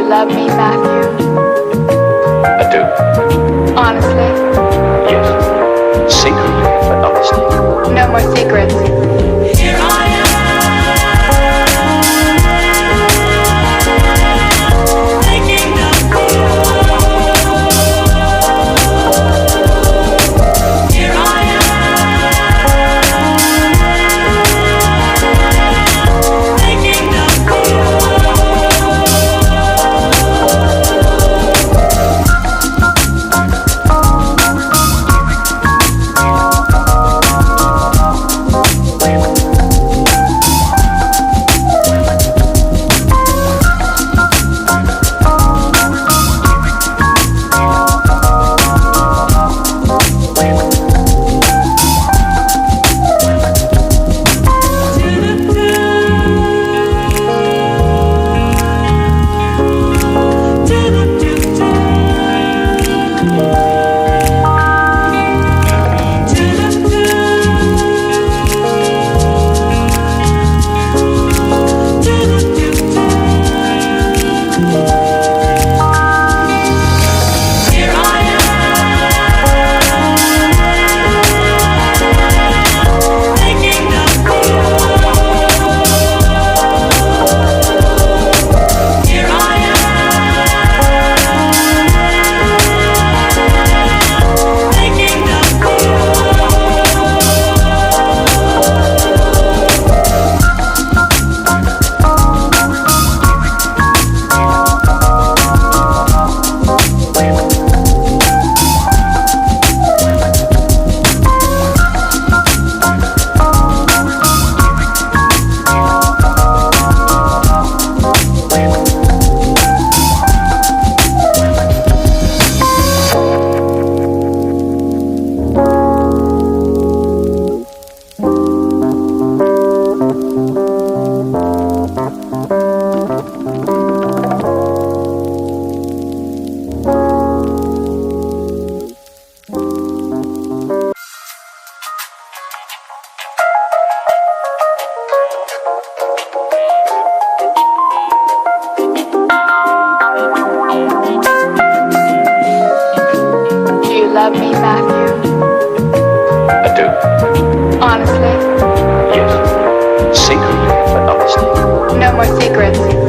love me, Matthew? I do. Honestly? Yes. Secretly, but honestly. No more secrets. Here I am, making up for Here I am, making up Love me, Matthew? I do. Honestly? Yes. Secretly, but honestly. No more secrets.